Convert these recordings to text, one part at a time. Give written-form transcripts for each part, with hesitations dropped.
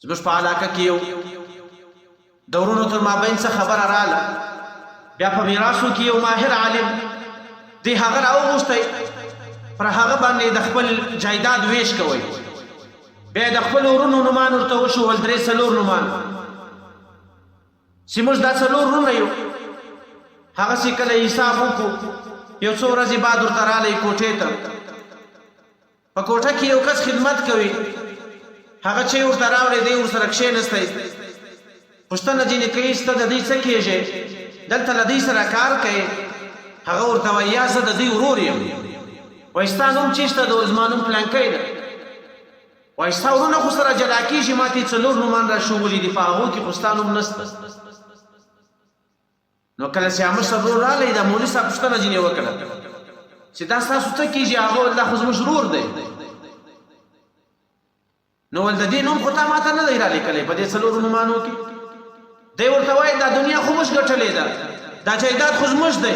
زموږ په علاقه کې یو د ورونو تر مابین څه خبره رااله، بیا په میراثو کې یو ماهر عالم دی هغه راوغوښتی، پر هغه باندې د خپل جایداد ویش کوئ. بیا د خپل ورونو نومان ورته وښول، 3-4 نومان چې موږ دا 4 ورونه یو. هغسې کله حساب وکړو، یو څو ورځې بعد ورته رالی کوټې ته. په کوټه کې یو کس خدمت کوي، هغه چې ورته راوړی دی ورسره کښېنستی، پوښتنه ځینې کوي سته د دوی څه کېږي، دلته له دوی سره کار کوي. هغه ورته وایي یا زه د دوی ورور یم. وایي ستا نوم چېشته ده؟ زما نوم پلانکی ده. وایي ستا ورونه خو سره جلا کېږي، ما ته یې 4 نومان را ښوولي دي، په هغو کې خو ستا نوم نسته. نو کله چې عامر صاحب ورور راغی، د مولوي صاحب پوښتنه ځینې وکړه چې دا ستاسو څه کېږي؟ هغه ویل دا خو زموږ ورور دی. نو ول د دې نوم خو تا ماته نه دی رالیکلی په دې 4 نومانو کې. دی ورته وایي دا دنیا خو موږ ګټلې ده، دا جایداد خو زموږ دی،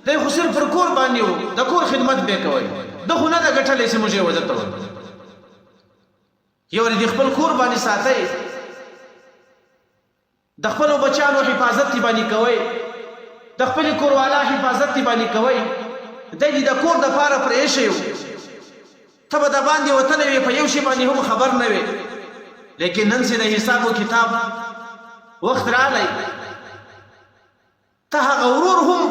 دی خو صرف پر کور باندې و، د کور خدمت به کوئ، ده خو نه ده ګټلې چې موږ یې وزر ته ورکړو. یو د خپل کور باندې ساتئ، د خپلو بچیانو حفاظت یې باندې کوئ، د خپلې کوروالا حفاظت یې باندې کوئ. دی دې د کور دپاره پرې ایښی و، ته به د باندې وتلی وې، په یو شي باندې هم خبر نه وې. لیکن نن چې د حساب و کتاب وخت راغلی، ته هغه ورور هم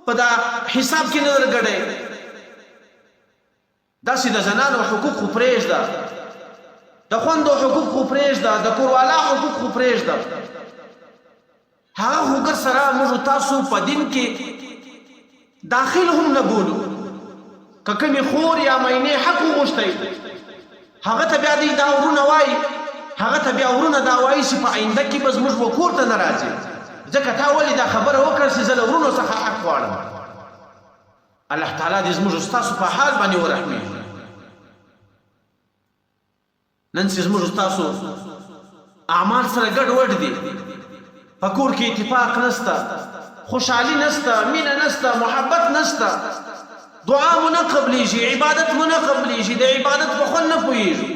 په دا حساب کې نه درګډی. داسې د زنانو حقوق خو پرېږده، د خوندو حقوق خو پرېږده، د کوروالا حقوق خو پرېږده. هغه خو سره موږ تاسو په دین کې داخل هم نه بولو. که کومې خور یا مینې حق وغوښتی، هغه ته بیا دی دا ورونه وایي، هغه ته بیا ورونه دا وایي چې په آینده کې به زموږ و کور ته نه راځي، ځکه تا ولې دا خبره وکړه چې زه له ورونو څخه حق غواړم. الله تعالی دې زموږ ستاسو په حال باندې ورحمېږي. نن چې زموږ ستاسو اعمال سره ګډوډ دي، په کور کې اتفاق نسته، خوشحالي نسته، مینه نسته، محبت نسته، دعا مو نه قبلیږي، عبادت مو نه قبلیږي، د عبادت په خوند نه پوهېږو.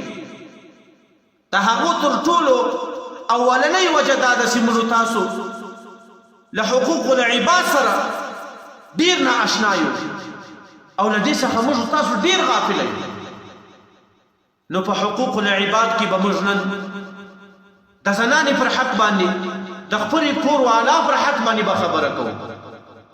د هغو تر ټولو اولنۍ وجه دا ده چې موږ تاسو له حقوق العباد سره ډېر نااشنا یو، او له دې څخه موږ تاسو ډېر غافله یو. نو په حقوق العباد کې به موږ نن د زنانې پر حق باندې، د خپلې کوروالا پر حق باندې به خبره کوو.